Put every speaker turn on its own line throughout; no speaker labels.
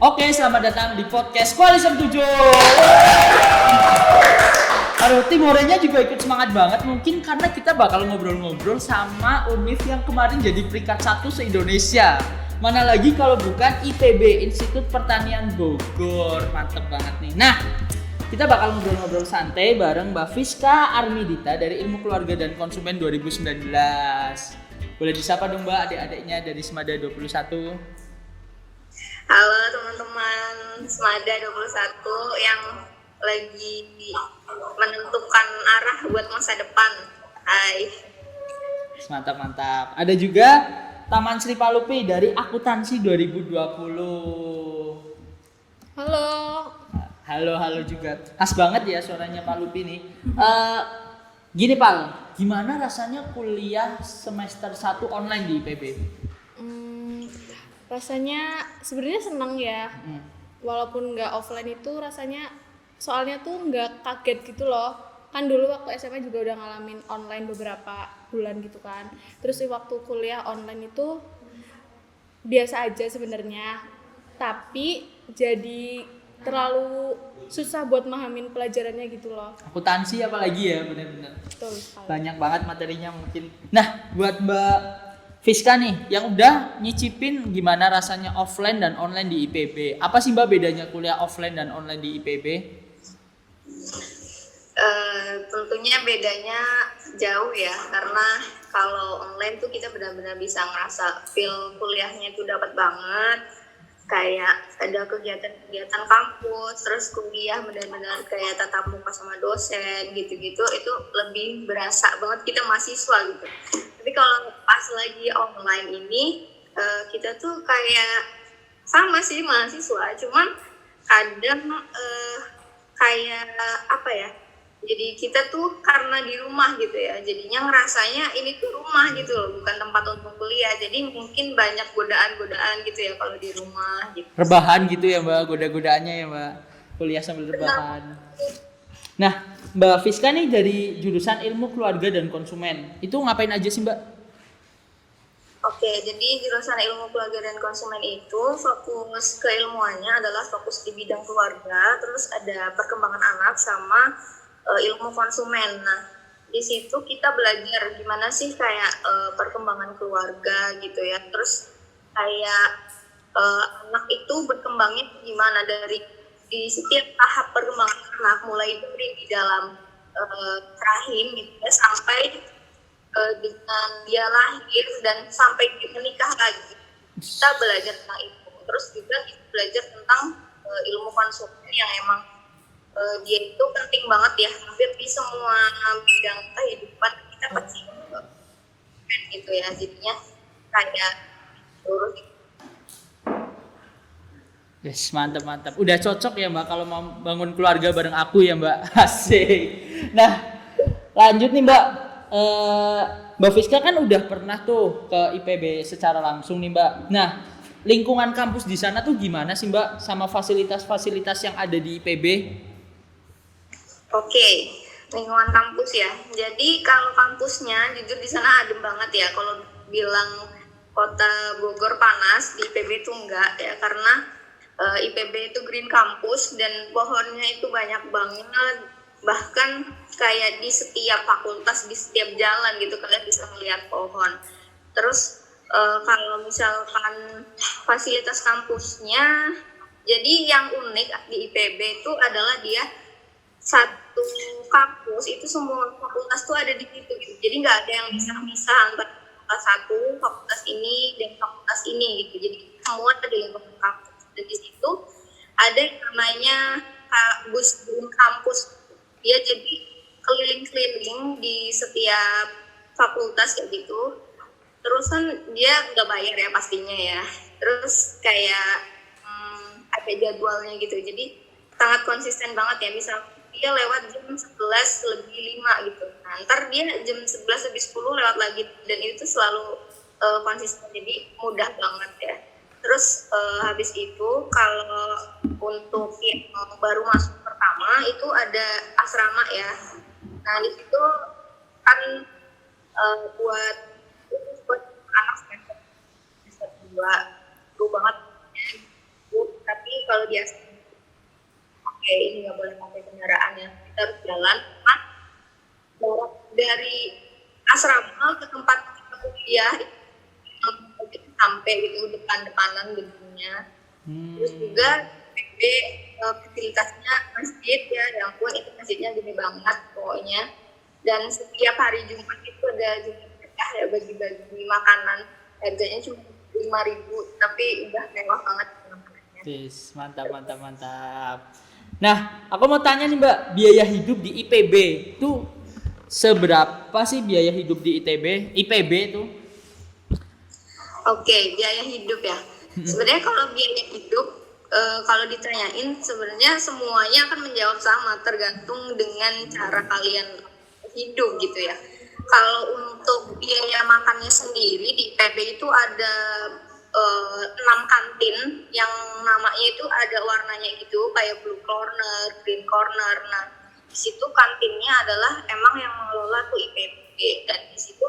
Oke, selamat datang di podcast Koalisi 7. Aduh, tim Orenya juga ikut semangat banget. Mungkin karena kita bakal ngobrol-ngobrol sama UNIF yang kemarin jadi peringkat 1 se-Indonesia. Mana lagi kalau bukan IPB, Institut Pertanian Bogor. Mantep banget nih. Nah, kita bakal ngobrol-ngobrol santai bareng Mbak Fiska Armidita dari Ilmu Keluarga dan Konsumen 2019. Boleh disapa dong Mbak adik-adiknya dari Semada 21.
Halo teman-teman Semada 21 yang lagi menentukan arah buat masa depan. Hai.
Mantap. Ada juga Taman Sri Palupi dari Akuntansi 2020. Halo juga. Khas banget ya suaranya Pak Lupi nih. Gini Pak, gimana rasanya kuliah semester 1 online di IPB?
Rasanya sebenarnya senang ya. Walaupun nggak offline itu rasanya, soalnya tuh nggak kaget gitu loh. Kan dulu waktu SMA juga udah ngalamin online beberapa bulan gitu kan. Terus waktu kuliah online itu biasa aja sebenarnya. Tapi jadi terlalu susah buat mahamin pelajarannya gitu loh.
Akuntansi apalagi ya, benar-benar.
Betul.
Banyak banget materinya mungkin. Nah, buat Mbak Fiska nih, yang udah nyicipin gimana rasanya offline dan online di IPB. Apa sih Mbak bedanya kuliah offline dan online di IPB?
Tentunya bedanya jauh ya, karena kalau online tuh kita benar-benar bisa ngerasa feel kuliahnya itu dapat banget. Kayak ada kegiatan-kegiatan kampus, terus kuliah benar-benar kayak tatap muka sama dosen gitu-gitu, itu lebih berasa banget kita mahasiswa gitu. Tapi kalau pas lagi online ini kita tuh kayak sama sih mahasiswa, cuman kadang kayak apa ya, jadi kita tuh karena di rumah gitu ya, jadinya ngerasanya ini tuh rumah gitu loh, bukan tempat untuk kuliah. Jadi mungkin banyak godaan-godaan gitu ya kalau di rumah gitu.
Rebahan gitu ya Mbak, goda-godaannya ya Mbak, kuliah sambil rebahan. Nah, Mbak Fiska nih dari jurusan Ilmu Keluarga dan Konsumen, itu ngapain aja sih Mbak?
Oke, jadi jurusan Ilmu Keluarga dan Konsumen itu fokus keilmuannya adalah fokus di bidang keluarga, terus ada perkembangan anak sama ilmu konsumen. Nah, di situ kita belajar gimana sih kayak perkembangan keluarga gitu ya, terus kayak anak itu berkembangnya gimana dari di setiap tahap perkembangan anak, mulai dari di dalam rahim gitu ya, sampai dengan dia lahir dan sampai menikah lagi. Kita belajar tentang itu. Terus juga kita belajar tentang ilmu konsumen yang emang dia itu penting banget ya, hampir di semua bidang kehidupan kita pasti gitu ya, jadinya kayak lurus.
Yes, mantap. Udah cocok ya Mbak kalau mau bangun keluarga bareng aku ya Mbak. Asik. Nah, lanjut nih Mbak. Mbak Fiska kan udah pernah tuh ke IPB secara langsung nih Mbak. Nah, lingkungan kampus di sana tuh gimana sih Mbak sama fasilitas-fasilitas yang ada di IPB?
Oke, lingkungan kampus ya. Jadi kalau kampusnya jujur di sana adem banget ya. Kalau bilang kota Bogor panas, di IPB itu enggak ya, karena IPB itu green campus dan pohonnya itu banyak banget. Bahkan kayak di setiap fakultas, di setiap jalan gitu kalian bisa melihat pohon. Terus kalau misalkan fasilitas kampusnya, jadi yang unik di IPB itu adalah dia satu kampus itu semua fakultas tuh ada di situ gitu. Jadi nggak ada yang misah-misah antara fakultas satu, fakultas ini dan fakultas ini gitu. Jadi semua ada di lingkungan kampus. Dan di situ ada yang namanya bus kampus. Dia jadi keliling-keliling di setiap fakultas kayak gitu. Terus kan dia nggak bayar ya pastinya ya. Terus kayak ada jadwalnya gitu. Jadi sangat konsisten banget ya. Misal dia lewat jam 11 lebih 5 gitu. Nah, ntar dia jam 11 lebih 10 lewat lagi. Dan itu selalu konsisten. Jadi mudah banget ya. Terus habis itu kalau untuk yang baru masuk pertama itu ada asrama ya. Nah di situ kan buat anak semester 2 seru banget. Tapi kalau dia oke ini nggak boleh pakai kendaraan ya, kita harus jalan. Jarak dari asrama ke tempat kita kuliah itu sampai gitu depan-depanan gedungnya. Terus juga PB fasilitasnya masjid ya, yang ampun itu masjidnya gede banget pokoknya. Dan setiap hari Jumat itu ada Jumat berkah ya, bagi-bagi makanan, harganya cuma 5.000 tapi udah mewah banget makanannya.
Tis, mantap. Nah, aku mau tanya nih Mbak, biaya hidup di IPB itu seberapa sih biaya hidup di IPB itu?
Oke, biaya hidup ya. Sebenarnya kalau biaya hidup, kalau ditanyain sebenarnya semuanya akan menjawab sama, tergantung dengan cara kalian hidup gitu ya. Kalau untuk biaya makannya sendiri di IPB itu ada 6 kantin yang namanya itu ada warnanya gitu, kayak blue corner, green corner. Nah, di situ kantinnya adalah emang yang mengelola tuh IPB, dan di situ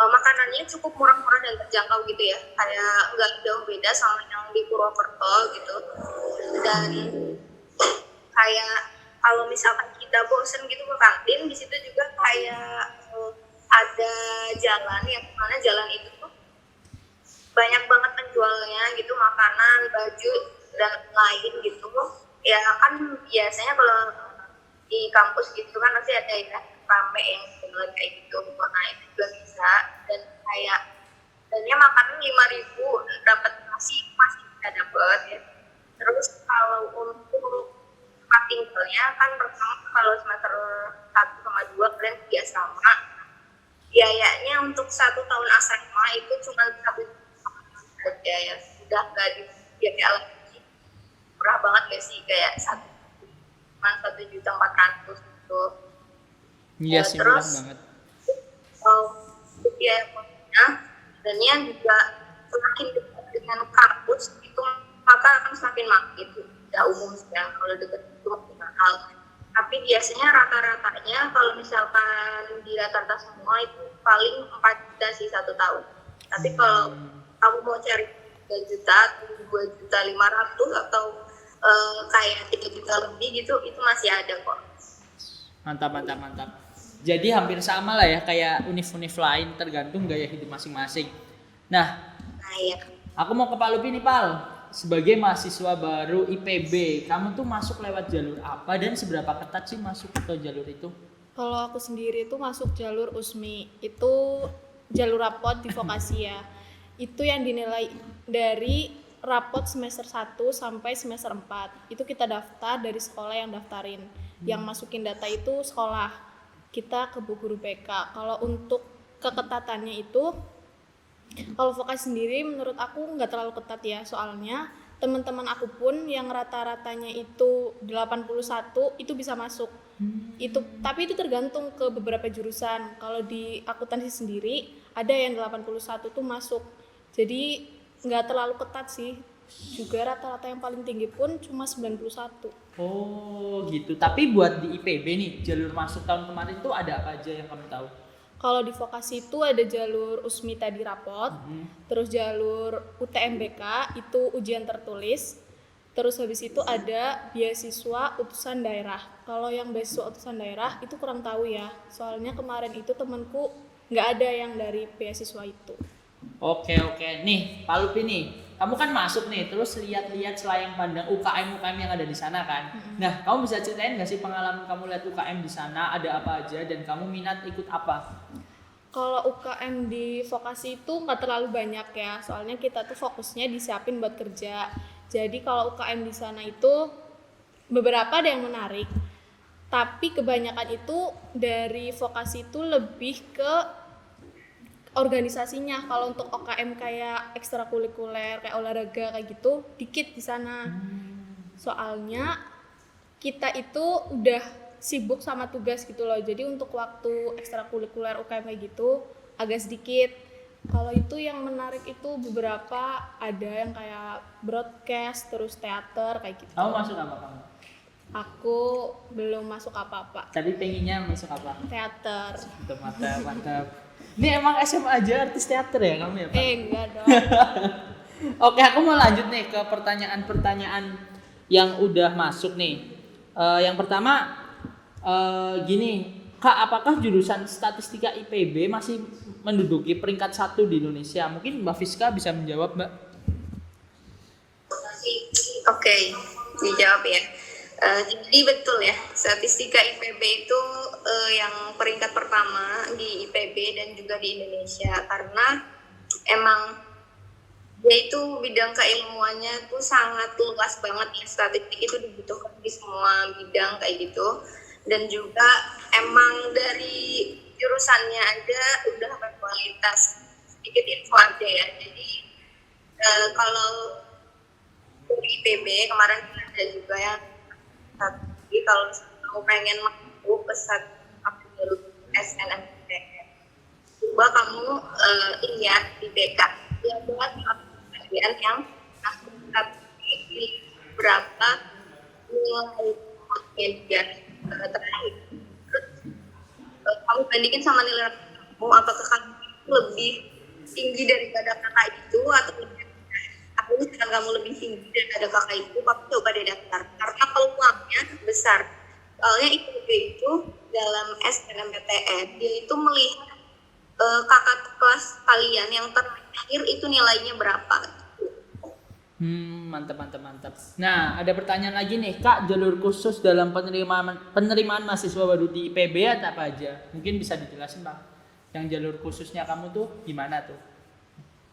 makanannya cukup murah-murah dan terjangkau gitu ya, kayak nggak jauh beda sama yang di Purwokerto gitu. Dan kayak kalau misalkan kita bosen gitu ke kantin, di situ juga kayak ada jalan yang mana jalan itu tuh banyak banget penjualnya gitu, makanan, baju dan lain gitu. Ya kan biasanya kalau di kampus gitu kan masih ada ya rame yang jualan kayak gitu, nah itu juga bisa. Dan kayak dannya makanan 5.000 dapat masih bisa dapet ya. Terus kalau untuk tempat tinggalnya kan pertama kalau semester 1 sama 2 kalian di asrama, biayanya untuk 1 tahun asrama itu cuma 1 aja ya, sudah nggak di biaya lagi. Murah banget gak sih, kayak 1.400.000 gitu.
Iya sih,
terus
banget.
Biaya kosnya sebenarnya juga semakin dekat dengan kampus itu maka akan semakin mahal gitu. Udah umum sih ya, kalau dekat itu makin mahal. Tapi biasanya rata-ratanya kalau misalkan di rata-rata semua itu paling 4 juta sih 1 tahun. Tapi kalau kamu mau cari 3 juta, 2.500.000 atau kayak 3 juta lebih gitu, itu masih ada kok.
Mantap. Jadi hampir sama lah ya kayak univ-univ lain, tergantung gaya hidup masing-masing. Nah,
Iya.
aku mau ke Pak Lupi nih Pal. Sebagai mahasiswa baru IPB, kamu tuh masuk lewat jalur apa dan seberapa ketat sih masuk ke jalur itu?
Kalau aku sendiri tuh masuk jalur USMI, itu jalur rapot di vokasi ya. Itu yang dinilai dari rapot semester 1 sampai semester 4. Itu kita daftar dari sekolah yang daftarin. Yang masukin data itu sekolah. Kita ke Bu Guru BK. Kalau untuk keketatannya itu, kalau vokasi sendiri menurut aku nggak terlalu ketat ya, soalnya teman-teman aku pun yang rata-ratanya itu 81 itu bisa masuk. Tapi itu tergantung ke beberapa jurusan. Kalau di akuntansi sendiri ada yang 81 tuh masuk. Jadi nggak terlalu ketat sih. Juga rata-rata yang paling tinggi pun cuma 91.
Oh gitu. Tapi buat di IPB nih, jalur masuk tahun kemarin tuh ada apa aja yang kamu tahu?
Kalau di vokasi itu ada jalur USMI tadi rapot, terus jalur UTMBK itu ujian tertulis, terus habis itu ada beasiswa utusan daerah. Kalau yang beasiswa utusan daerah itu kurang tahu ya, soalnya kemarin itu temanku nggak ada yang dari beasiswa itu.
Oke. Nih, Pak Lupi nih, kamu kan masuk nih, terus lihat-lihat selayang pandang UKM yang ada di sana kan. Nah, kamu bisa ceritain nggak sih pengalaman kamu lihat UKM di sana, ada apa aja dan kamu minat ikut apa?
Kalau UKM di vokasi itu nggak terlalu banyak ya, soalnya kita tuh fokusnya disiapin buat kerja. Jadi kalau UKM di sana itu beberapa ada yang menarik, tapi kebanyakan itu dari vokasi itu lebih ke organisasinya. Kalau untuk OKM kayak ekstrakurikuler, kayak olahraga kayak gitu, dikit di sana. Soalnya kita itu udah sibuk sama tugas gitu loh. Jadi untuk waktu ekstrakurikuler UKM kayak gitu agak sedikit. Kalau itu yang menarik itu beberapa ada yang kayak broadcast, terus teater kayak gitu.
Kamu masuk apa kamu?
Aku belum masuk apa-apa.
Tadi pengennya masuk apa?
Teater.
Mantap. Ini emang SMA aja artis teater ya kamu ya Pak?
Enggak dong.
Oke, aku mau lanjut nih ke pertanyaan-pertanyaan yang udah masuk nih. Yang pertama gini, Kak, apakah jurusan Statistika IPB masih menduduki peringkat 1 di Indonesia? Mungkin Mbak Fiska bisa menjawab, Mbak.
Oke, dijawab ya. Jadi betul ya, statistika IPB itu yang peringkat pertama di IPB dan juga di Indonesia, karena emang dia itu bidang keilmuannya tuh sangat luas banget ya. Statistik itu dibutuhkan di semua bidang kayak gitu, dan juga emang dari jurusannya aja udah berkualitas. Sedikit info aja ya, jadi kalau dari IPB kemarin ada juga yang tapi kalau kamu pengen masuk ke jalur SNMPTN, coba kamu lihat di BK, lihat buat bagian yang masuk di berapa nilai media terakhir. Terus kamu bandingin sama nilai kamu, apakah kamu lebih tinggi daripada kakak itu atau misalkan kamu lebih tinggi daripada kakak itu, kamu coba deh daftar karena peluangnya besar. Soalnya IPB itu dalam SNMPTN dia itu melihat kakak kelas kalian yang terakhir itu nilainya berapa.
Mantap. Nah, ada pertanyaan lagi nih, Kak, jalur khusus dalam penerimaan mahasiswa baru di IPB atau apa aja? Mungkin bisa dijelasin, Pak. Yang jalur khususnya kamu tuh gimana tuh?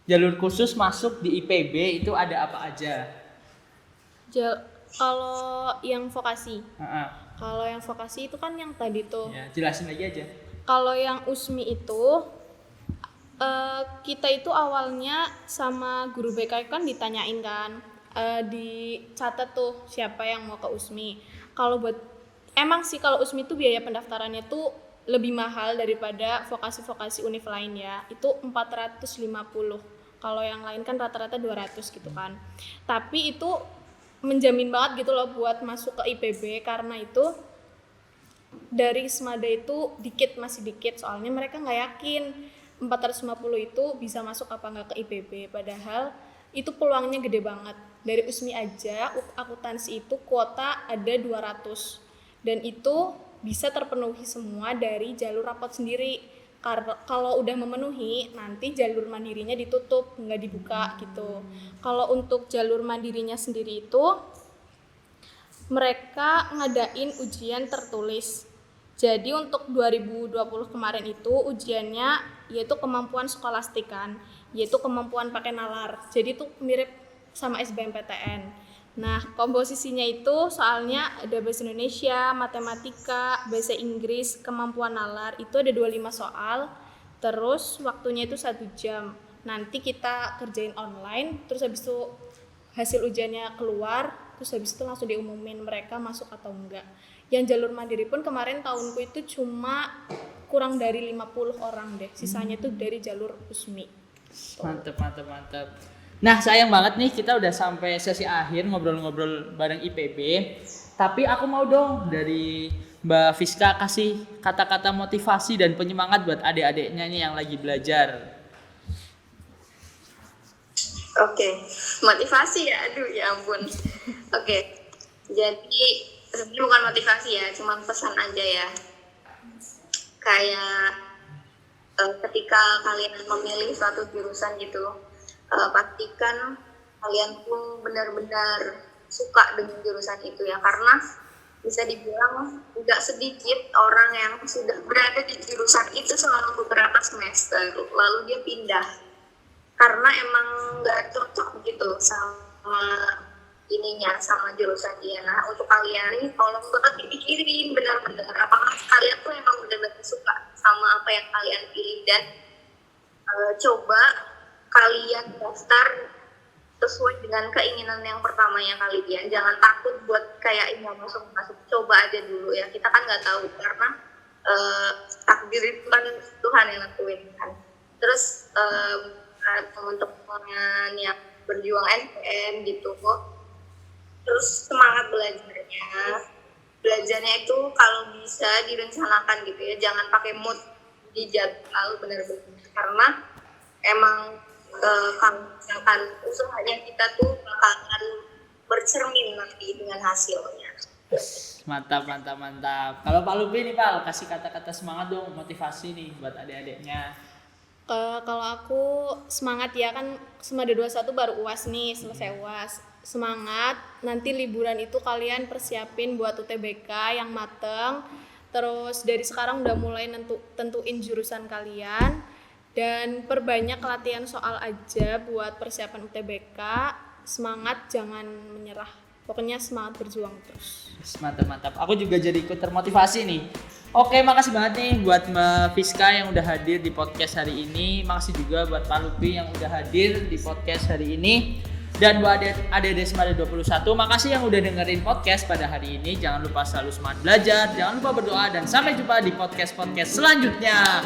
Jalur khusus masuk di IPB itu ada apa aja?
Kalau yang vokasi.
Uh-uh.
Kalau yang vokasi itu kan yang tadi tuh.
Ya, jelasin lagi aja.
Kalau yang USMI itu kita itu awalnya sama guru BK kan ditanyain kan, dicatat tuh siapa yang mau ke USMI. Kalau emang sih kalau USMI itu biaya pendaftarannya tuh lebih mahal daripada vokasi-vokasi univ lain ya. Itu 450. Kalau yang lain kan rata-rata 200 gitu kan. Tapi itu menjamin banget gitu loh buat masuk ke IPB, karena itu dari Semada itu masih dikit, soalnya mereka nggak yakin 450 itu bisa masuk apa nggak ke IPB, padahal itu peluangnya gede banget. Dari USMI aja akuntansi itu kuota ada 200 dan itu bisa terpenuhi semua dari jalur rapot sendiri. Kalau udah memenuhi, nanti jalur mandirinya ditutup, nggak dibuka gitu. Kalau untuk jalur mandirinya sendiri itu mereka ngadain ujian tertulis. Jadi untuk 2020 kemarin itu ujiannya yaitu kemampuan skolastik kan, yaitu kemampuan pakai nalar. Jadi itu mirip sama SBMPTN. Nah, komposisinya itu soalnya ada bahasa Indonesia, matematika, bahasa Inggris, kemampuan nalar, itu ada 25 soal, terus waktunya itu 1 jam. Nanti kita kerjain online, terus habis itu hasil ujiannya keluar, terus habis itu langsung diumumin mereka masuk atau enggak. Yang jalur mandiri pun kemarin tahunku itu cuma kurang dari 50 orang deh, sisanya itu dari jalur USMI.
Mantap. Nah, sayang banget nih kita udah sampai sesi akhir ngobrol-ngobrol bareng IPB. Tapi aku mau dong dari Mbak Fiska kasih kata-kata motivasi dan penyemangat buat adik-adiknya nih yang lagi belajar.
Oke, motivasi ya, aduh ya ampun. Oke, jadi sebenarnya bukan motivasi ya, cuma pesan aja ya. Kayak ketika kalian memilih suatu jurusan gitu, pastikan kalian pun benar-benar suka dengan jurusan itu ya, karena bisa dibilang tidak sedikit orang yang sudah berada di jurusan itu selama beberapa semester lalu dia pindah karena emang nggak cocok gitu sama jurusan dia. Nah, untuk kalian nih tolong banget dipikirin benar-benar apakah kalian tuh emang benar-benar suka sama apa yang kalian pilih, dan coba kalian daftar sesuai dengan keinginan yang pertamanya kalian. Jangan takut buat kayak ini masuk, coba aja dulu ya. Kita kan nggak tahu karena takdir itu kan Tuhan yang nentuin kan. Terus teman-teman yang berjuang SPM gitu kok, terus semangat belajarnya itu kalau bisa direncanakan gitu ya, jangan pakai mood di jadwal benar-benar, karena emang kalau misalkan usahanya kita tuh bakalan bercermin nanti dengan hasilnya.
Mantap. Kalau Pak Lupi nih Pak, kasih kata-kata semangat dong, motivasi nih buat adik-adiknya.
Kalau aku semangat ya, kan Semada 21 baru UAS nih, selesai UAS. Semangat, nanti liburan itu kalian persiapin buat UTBK yang mateng. Terus dari sekarang udah mulai tentuin jurusan kalian. Dan perbanyak latihan soal aja buat persiapan UTBK. Semangat, jangan menyerah. Pokoknya semangat berjuang terus.
Mantap. Aku juga jadi ikut termotivasi nih. Oke, makasih banget nih buat Mbak Fiska yang udah hadir di podcast hari ini. Makasih juga buat Pak Lupi yang udah hadir di podcast hari ini. Dan buat adik-adik Semada 21, makasih yang udah dengerin podcast pada hari ini. Jangan lupa selalu semangat belajar, jangan lupa berdoa, dan sampai jumpa di podcast-podcast selanjutnya.